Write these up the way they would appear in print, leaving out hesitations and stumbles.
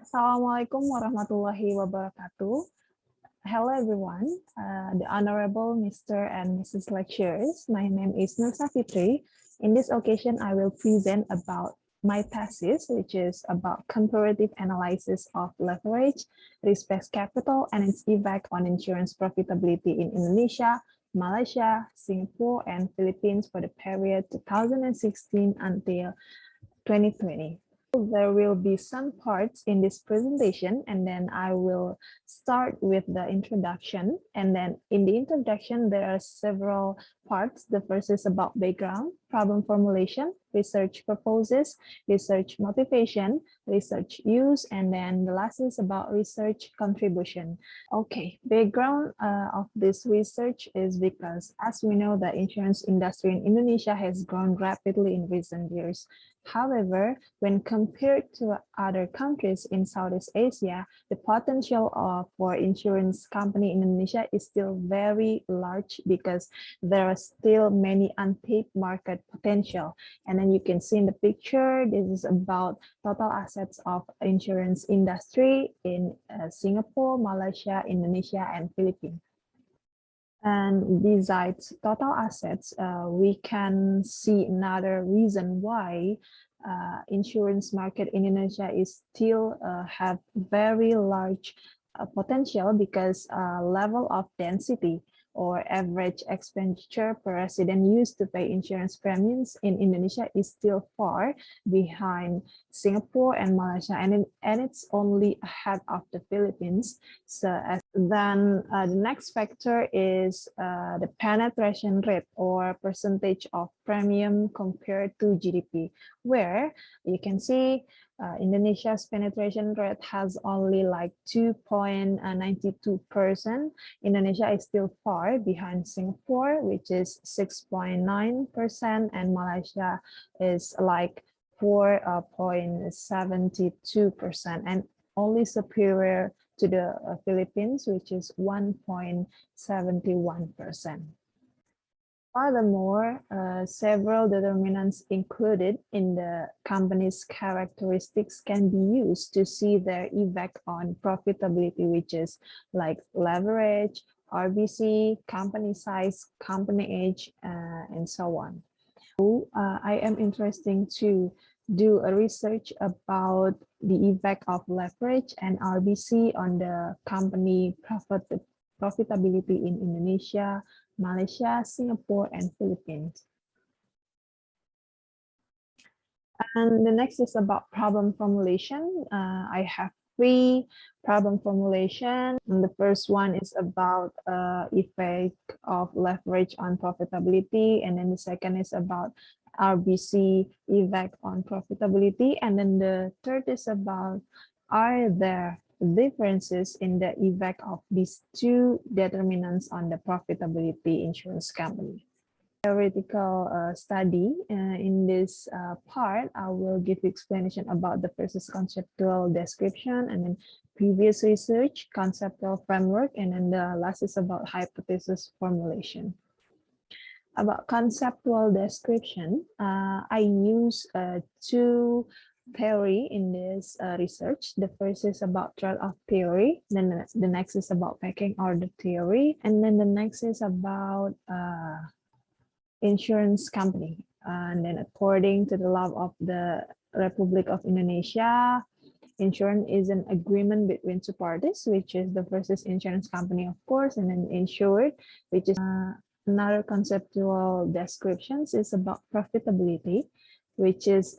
Assalamualaikum warahmatullahi wabarakatuh. Hello everyone, the Honorable Mr. and Mrs. Lecturers. My name is Nur Safitri. In this occasion, I will present about my thesis, which is about comparative analysis of leverage, risk-based capital, and its effect on insurance profitability in Indonesia, Malaysia, Singapore, and Philippines for the period 2016 until 2020. There will be some parts in this presentation, and then I will start with the introduction. And then in the introduction, there are several parts. The first is about background, problem formulation, research purposes, research motivation, research use, and then the last is about research contribution. Okay, background of this research is because, as we know, the insurance industry in Indonesia has grown rapidly in recent years. However, when compared to other countries in Southeast Asia, the potential for insurance company in Indonesia is still very large because there are still many untapped market potential. And then you can see in the picture, this is about total assets of insurance industry in Singapore, Malaysia, Indonesia, and Philippines. And besides total assets, we can see another reason why insurance market in Indonesia is still have very large potential because level of density or average expenditure per resident used to pay insurance premiums in Indonesia is still far behind Singapore and Malaysia, and it's only ahead of the Philippines. So then the next factor is the penetration rate or percentage of premium compared to GDP, where you can see Indonesia's penetration rate has only like 2.92%. Indonesia is still far behind Singapore, which is 6.9%, and Malaysia is like 4.72%, and only superior to the Philippines, which is 1.71%. Furthermore, several determinants included in the company's characteristics can be used to see their effect on profitability, which is like leverage, RBC, company size, company age, and so on. So, I am interested to do a research about the effect of leverage and RBC on the company profitability in Indonesia, Malaysia, Singapore, and Philippines. And the next is about problem formulation. I have 3 problem formulation. And the first one is about effect of leverage on profitability, and then the second is about RBC effect on profitability, and then the third is about, are there differences in the effect of these 2 determinants on the profitability insurance company. Theoretical study. In this part, I will give you explanation about the first is conceptual description, and then previous research, conceptual framework, and then the last is about hypothesis formulation. About conceptual description, I use 2 theory in this research. The first is about trade-off theory, then the next is about pecking order theory, and then the next is about insurance company. And then according to the law of the Republic of Indonesia, insurance is an agreement between 2 parties, which is the first is insurance company, of course, and then insured, which is another conceptual descriptions is about profitability, which is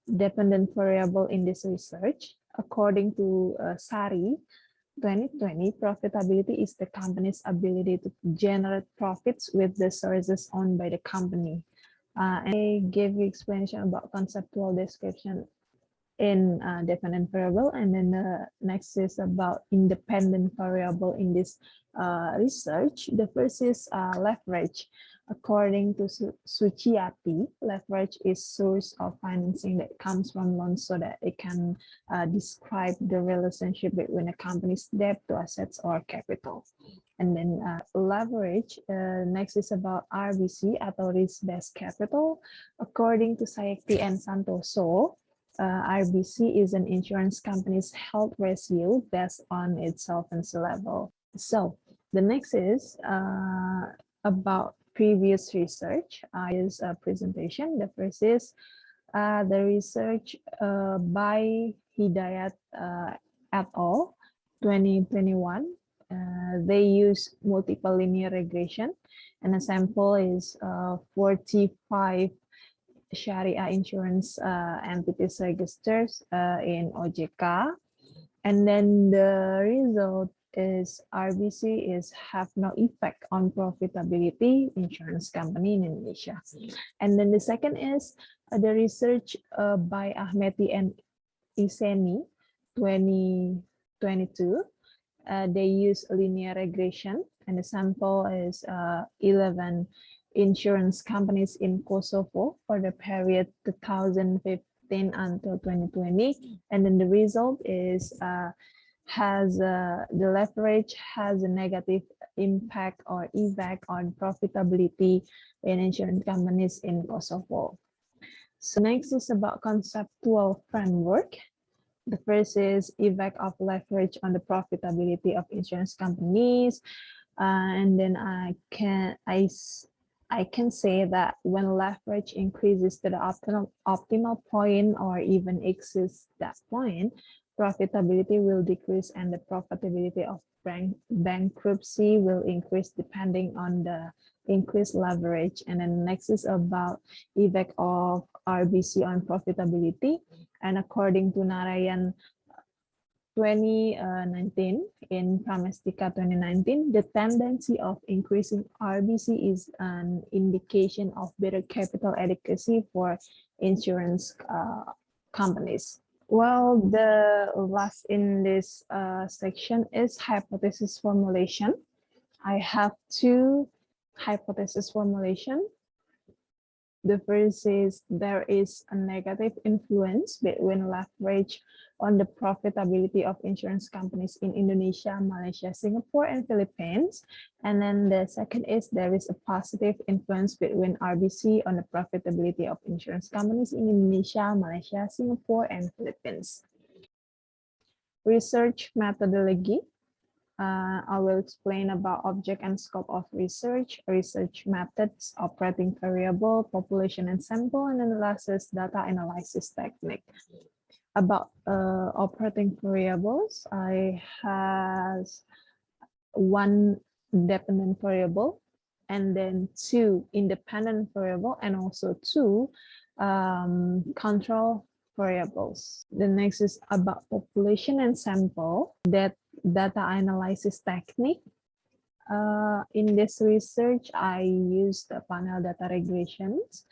dependent variable in this research. According to SARI 2020, profitability is the company's ability to generate profits with the services owned by the company. And I gave you explanation about conceptual description in dependent variable, and then the next is about independent variable in this research. The first is leverage. According to Suciati, leverage is source of financing that comes from loans so that it can describe the relationship between a company's debt to assets or capital. And then leverage, next is about RBC atau risk-based capital. According to Sayekti and Santoso, RBC is an insurance company's health ratio based on its solvency level. So the next is about previous research. I use a presentation. The first is the research by Hidayat et al. 2021. They use multiple linear regression, and the sample is 45 Sharia insurance entities registers in OJK, and then the result is RBC is have no effect on profitability insurance company in Indonesia. And then the second is the research by Ahmad and Iseni 2022. They use linear regression, and the sample is 11 insurance companies in Kosovo for the period 2015 until 2020, and then the result is the leverage has a negative impact or effect on profitability in insurance companies in Kosovo. So next is about conceptual framework. The first is effect of leverage on the profitability of insurance companies, and then I can say that when leverage increases to the optimal point or even exceeds that point, profitability will decrease and the profitability of bankruptcy will increase depending on the increased leverage. And then next is about effect of RBC on profitability. And according to Narayan 2019, in Pramestika 2019, the tendency of increasing RBC is an indication of better capital adequacy for insurance companies. Well, the last in this section is hypothesis formulation. I have two hypothesis formulation. The first is there is a negative influence between leverage on the profitability of insurance companies in Indonesia, Malaysia, Singapore, and Philippines. And then the second is there is a positive influence between RBC on the profitability of insurance companies in Indonesia, Malaysia, Singapore, and Philippines. Research methodology. I will explain about object and scope of research methods, operating variable, population and sample, and then the last is data analysis technique. About operating variables, I have one dependent variable, and then two independent variable, and also two control variables. The next is about population and sample, that data analysis technique. In this research, I used the panel data regressions,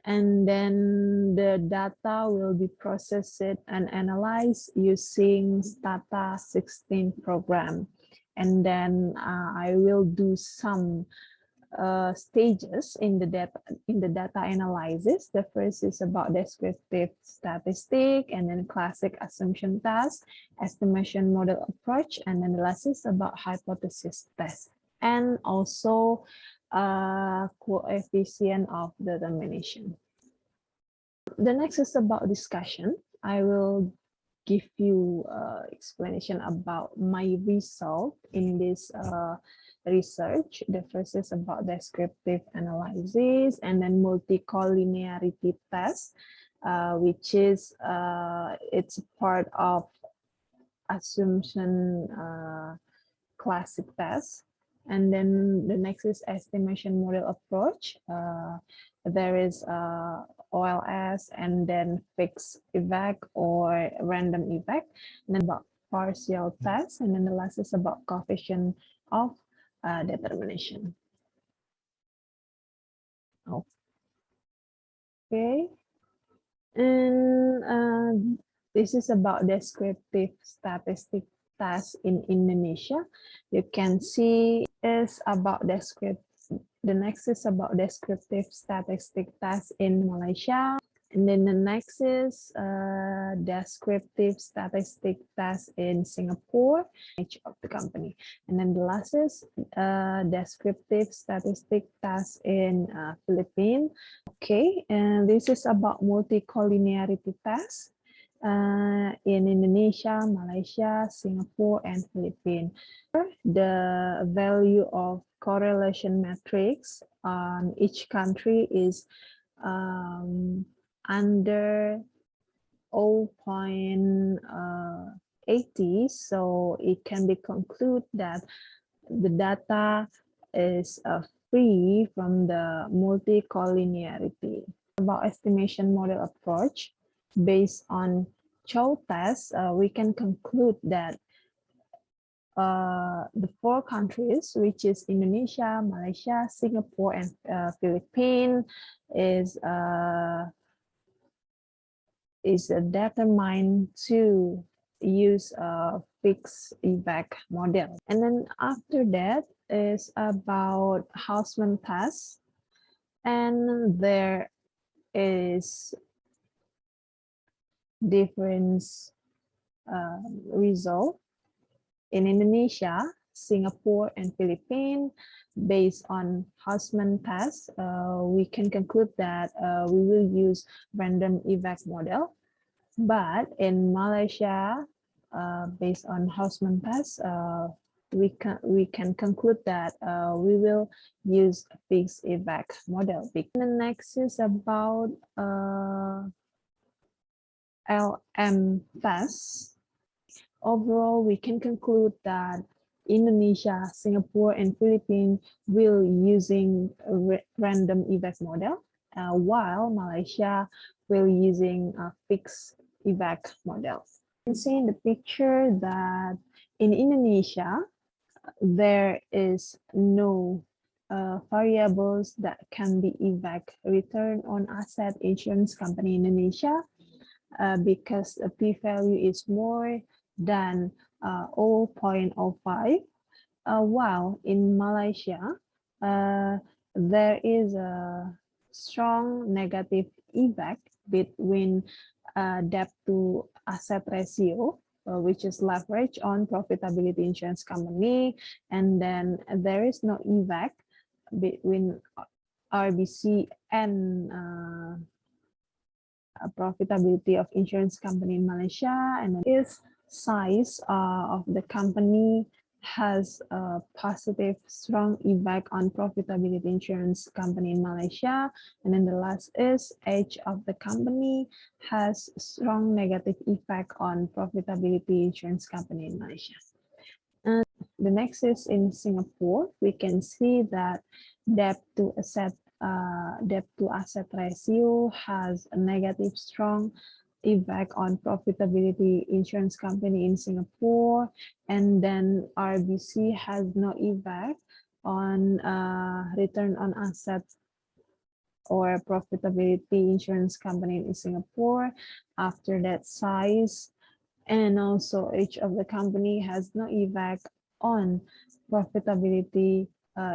and then the data will be processed and analyzed using Stata 16 program. And then I will do some stages in the data analysis. The first is about descriptive statistic, and then classic assumption test, estimation model approach, and then the last is about hypothesis test, and also coefficient of determination. The next is about discussion. I will give you explanation about my result in this research. The first is about descriptive analysis, and then multicollinearity test, which is it's part of assumption classic test. And then the next is estimation model approach. There is OLS, and then fixed effect or random effect, and then about partial test, and then the last is about coefficient of determination. Okay, and this is about descriptive statistic test in Indonesia. You can see is about the next is about descriptive statistic test in Malaysia. And then the next is descriptive statistic test in Singapore, each of the company. And then the last is descriptive statistic test in Philippines. Okay, and this is about multicollinearity test. in Indonesia, Malaysia, Singapore, and Philippines. The value of correlation matrix on each country is under 0.80, so it can be concluded that the data is free from the multicollinearity. About estimation model approach, based on Chow test, we can conclude that the 4 countries, which is Indonesia, Malaysia, Singapore, and Philippines, is determined to use a fixed effect model. And then after that is about Hausman test, and there is different result in Indonesia, Singapore, and Philippines. Based on Hausman test, we can conclude that we will use random effect model. But in Malaysia, based on Hausman test, we can conclude that we will use fixed effect model. And the next is about LM test. Overall, we can conclude that Indonesia, Singapore, and Philippines will using a random effect model, while Malaysia will using a fixed effect model. You can see in the picture that in Indonesia, there is no variables that can be effect return on asset insurance company in Indonesia, because the p-value is more than 0.05, while in Malaysia, there is a strong negative effect between debt to asset ratio, which is leverage on profitability insurance company, and then there is no effect between RBC and profitability of insurance company in Malaysia. And is size of the company has a positive strong effect on profitability insurance company in Malaysia. And then the last is age of the company has strong negative effect on profitability insurance company in Malaysia. And the next is in Singapore. We can see that debt to asset ratio has a negative strong effect on profitability insurance company in Singapore, and then RBC has no effect on return on assets or profitability insurance company in Singapore. After that, size and also age of the company has no effect on profitability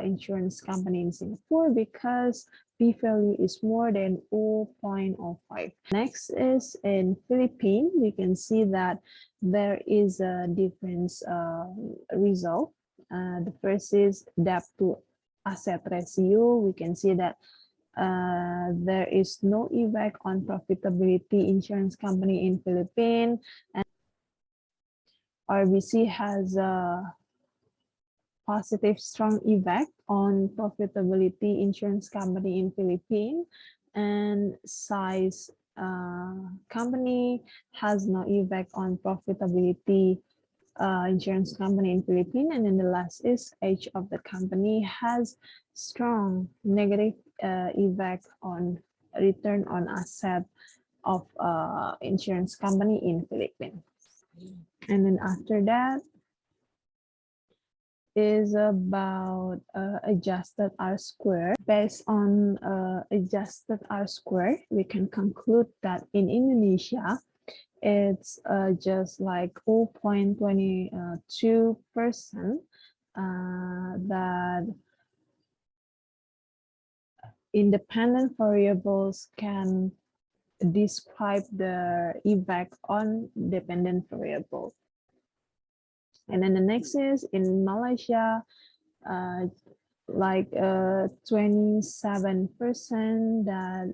insurance company in Singapore, because p-value is more than 0.05. Next is in Philippines. We can see that there is a different result. The first is debt to asset ratio. We can see that there is no effect on profitability insurance company in Philippines, and RBC has a positive strong effect on profitability insurance company in Philippines, and size company has no effect on profitability insurance company in Philippines. And then the last is age of the company has strong negative effect on return on asset of insurance company in Philippines. And then after that is about adjusted R-square. Based on adjusted R-square, we can conclude that in Indonesia, it's just like 0.22%, that independent variables can describe the effect on dependent variable. And then the next is in Malaysia, like 27% that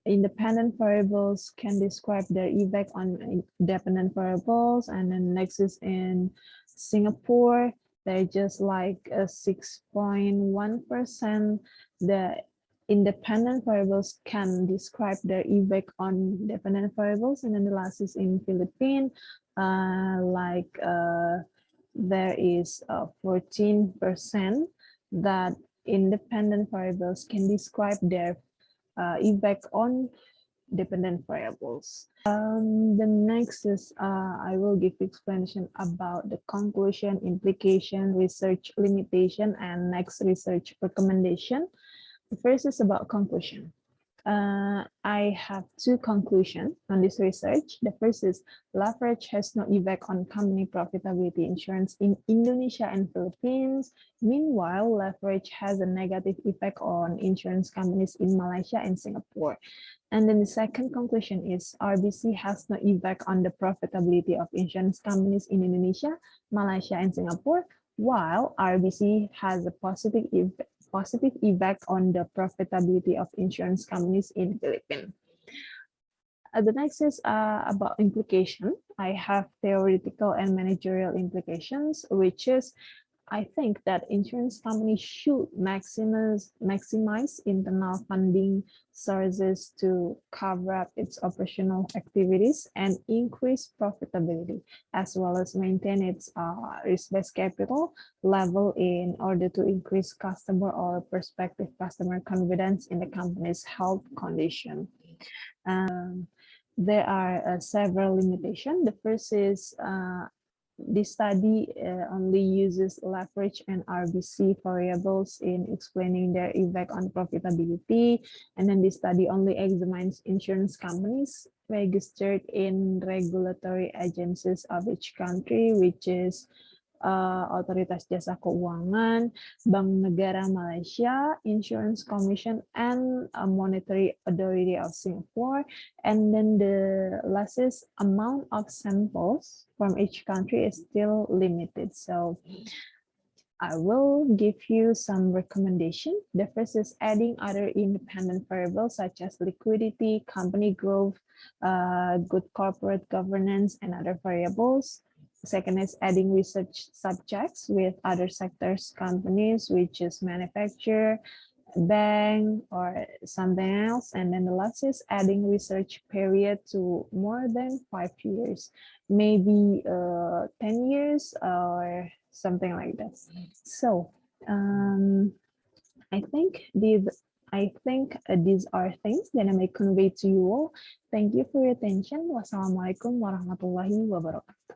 independent variables can describe their effect on dependent variables. And then next is in Singapore, they're just like 6.1%. The independent variables can describe their effect on dependent variables. And then the last is in Philippines, there is 14% that independent variables can describe their effect on dependent variables. The next is I will give explanation about the conclusion, implication, research limitation, and next research recommendation. The first is about conclusion. I have two conclusions on this research. The first is leverage has no effect on company profitability insurance in Indonesia and Philippines. Meanwhile, leverage has a negative effect on insurance companies in Malaysia and Singapore. And then the second conclusion is RBC has no effect on the profitability of insurance companies in Indonesia, Malaysia, and Singapore, while RBC has a positive effect on the profitability of insurance companies in Philippines. The next is about implication. I have theoretical and managerial implications, which is I think that insurance companies should maximize internal funding sources to cover up its operational activities and increase profitability, as well as maintain its risk-based capital level in order to increase customer or prospective customer confidence in the company's health condition. There are several limitations. The first is this study only uses leverage and RBC variables in explaining their effect on profitability. And then this study only examines insurance companies registered in regulatory agencies of each country, which is Otoritas Jasa Keuangan, Bank Negara Malaysia, Insurance Commission, and Monetary Authority of Singapore. And then the last is amount of samples from each country is still limited. So I will give you some recommendation. The first is adding other independent variables such as liquidity, company growth, good corporate governance, and other variables. Second is adding research subjects with other sectors companies, which is manufacturer, bank, or something else. And then the last is adding research period to more than 5 years, maybe 10 years or something like that. So I think these are things that I may convey to you all. Thank you for your attention. Wassalamualaikum warahmatullahi wabarakatuh.